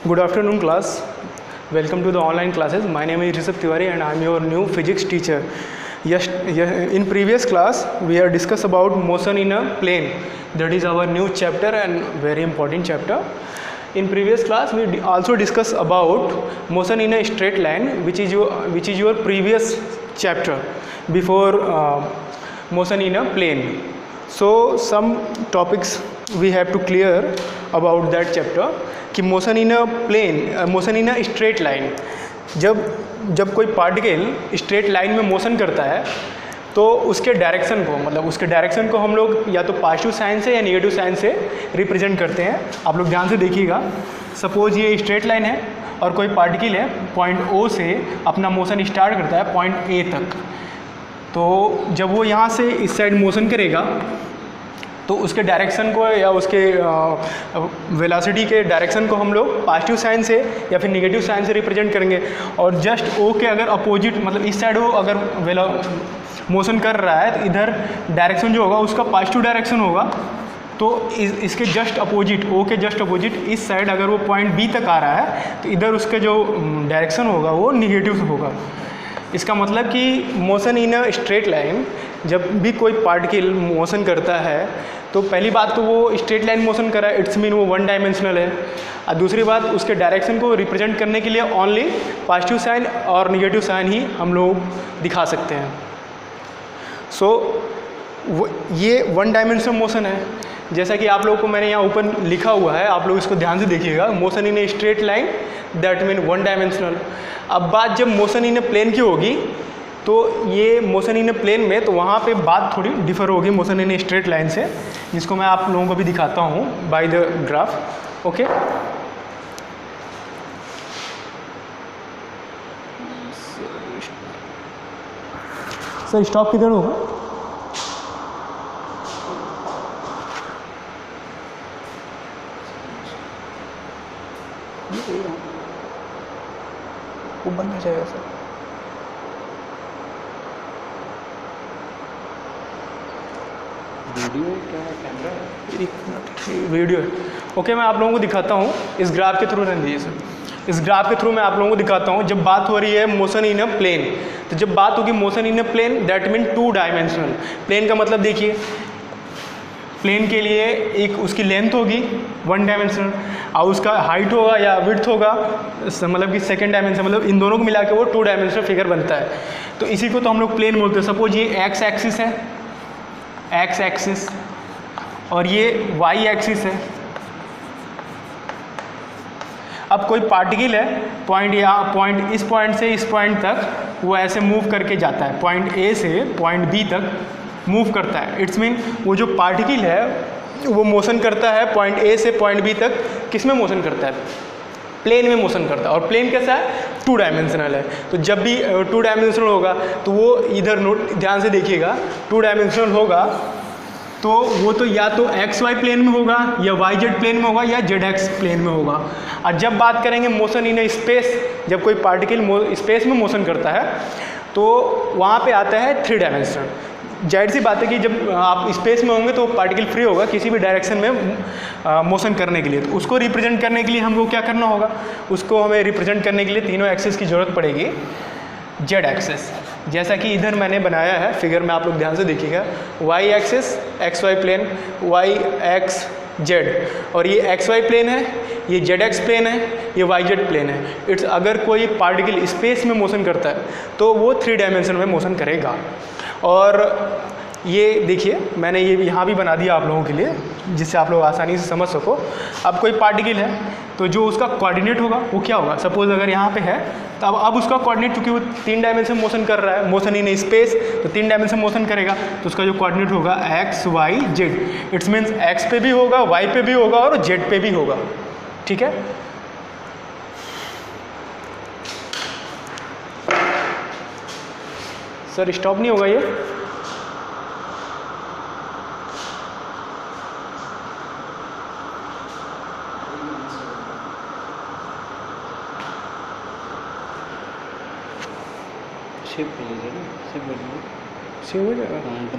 Good afternoon, class. Welcome to the online classes. My name is Rishabh Tiwari and I am your new physics teacher. Yes, in previous class we have discussed about motion in a plane. That is our new chapter and very important chapter. In previous class we also discussed about motion in a straight line, which is your previous chapter before motion in a plane. So some topics we have to clear about that chapter कि motion in a plane, motion in a straight line, जब कोई particle straight line में motion करता है तो उसके direction को हम लोग या तो पॉजिटिव साइन से या नेगेटिव साइन से रिप्रेजेंट करते हैं. आप लोग ध्यान से देखिएगा. सपोज ये स्ट्रेट लाइन है और कोई पार्टिकल है पॉइंट ओ से अपना मोशन स्टार्ट करता है पॉइंट ए तक. तो जब वो यहाँ से इस साइड मोशन करेगा तो उसके डायरेक्शन को या उसके वेलोसिटी के डायरेक्शन को हम लोग पॉजिटिव साइन से या फिर नेगेटिव साइन से रिप्रेजेंट करेंगे. और जस्ट ओ के अगर अपोजिट मतलब इस साइड वो अगर मोशन कर रहा है तो इधर डायरेक्शन जो होगा उसका पॉजिटिव डायरेक्शन होगा. तो इसके जस्ट अपोजिट, ओ के जस्ट अपोजिट इस साइड अगर वो पॉइंट बी तक आ रहा है तो इधर उसका जो डायरेक्शन होगा वो निगेटिव होगा. इसका मतलब कि motion in a straight line, जब भी कोई पार्टिकल मोशन करता है तो पहली बात तो वो स्ट्रेट लाइन मोशन कर रहा है, इट्स मीन वो वन डायमेंशनल है. और दूसरी बात उसके डायरेक्शन को रिप्रेजेंट करने के लिए ओनली पॉजिटिव साइन और निगेटिव साइन ही हम लोग दिखा सकते हैं. सो ये वन डायमेंशनल मोशन है. जैसा कि आप लोगों को मैंने यहाँ ऊपर लिखा हुआ है, आप लोग इसको ध्यान से देखिएगा. Motion in a straight line that mean one dimensional. अब बात जब मोशन इन ए प्लेन की होगी तो ये मोशन इन ए प्लेन में तो वहाँ पे बात थोड़ी डिफर होगी motion in a straight line से, जिसको मैं आप लोगों को भी दिखाता हूँ by the graph. Okay, sir stop किधर होगा? वो बनना चाहिए सर. वीडियो क्या है, कैमरा है? एक मिनट, वीडियो है. ओके, मैं आप लोगों को दिखाता हूँ इस ग्राफ के थ्रू. रहने दीजिए सर. इस ग्राफ के थ्रू मैं आप लोगों को दिखाता हूँ. जब बात हो रही है मोशन इन अ प्लेन, तो जब बात होगी motion in a plane that mean two dimensional. Plane का मतलब देखिए, प्लेन के लिए एक उसकी लेंथ होगी वन डायमेंशनल और उसका हाइट होगा या विड्थ होगा मतलब कि सेकेंड डायमेंशन, मतलब इन दोनों को मिला के वो टू डायमेंशनल फिगर बनता है. तो इसी को तो हम लोग प्लेन बोलते हैं. सपोज ये एक्स एक्सिस है, एक्स एक्सिस, और ये वाई एक्सिस है. अब कोई पार्टिकल है पॉइंट इस पॉइंट से इस पॉइंट तक वो ऐसे मूव करके जाता है, पॉइंट ए से पॉइंट बी तक मूव करता है. इट्स मीन वो जो पार्टिकल है वो मोशन करता है पॉइंट ए से पॉइंट बी तक. किस में मोशन करता है? प्लेन में मोशन करता है. और प्लेन कैसा है? टू डायमेंशनल है. तो जब भी टू डायमेंशनल होगा तो वो इधर नोट ध्यान से देखिएगा, टू डायमेंशनल होगा तो वो तो या तो एक्स वाई प्लेन में होगा या वाई जेड प्लेन में होगा या जेड एक्स प्लेन में होगा. और जब बात करेंगे मोशन इन स्पेस, जब कोई पार्टिकल स्पेस में मोशन करता है तो वहाँ पे आता है थ्री डायमेंशनल. जाहिर सी बात है कि जब आप स्पेस में होंगे तो पार्टिकल फ्री होगा किसी भी डायरेक्शन में मोशन करने के लिए. तो उसको रिप्रेजेंट करने के लिए हमको क्या करना होगा? उसको हमें रिप्रेजेंट करने के लिए तीनों एक्सेस की ज़रूरत पड़ेगी. जेड एक्सेस, जैसा कि इधर मैंने बनाया है फिगर में, आप लोग ध्यान से देखिएगा. Y axis X Y plane, Y X Z, और ये एक्स वाई प्लेन है, ये जेड एक्स प्लेन है, ये वाई जेड प्लेन है. इट्स अगर कोई पार्टिकल स्पेस में मोशन करता है तो वो थ्री डायमेंशन में मोशन करेगा. और ये देखिए मैंने ये यहाँ भी बना दिया आप लोगों के लिए जिससे आप लोग आसानी से समझ सको. अब कोई पार्टिकल है तो जो उसका कोऑर्डिनेट होगा वो क्या होगा? सपोज अगर यहाँ पे है तो अब उसका कोऑर्डिनेट, चूँकि वो तीन डायमेंशन मोशन कर रहा है, मोशन इन स्पेस, तो तीन डायमेंशन मोशन करेगा तो उसका जो कोऑर्डिनेट होगा X Y Z. It's means X पे भी होगा, वाई पे भी होगा और जेड पे भी होगा. ठीक है. सर स्टॉप नहीं होगा ये? शिफ्ट हो जाएगा, शिफ्ट हो जाएगा. सेव हो जाएगा.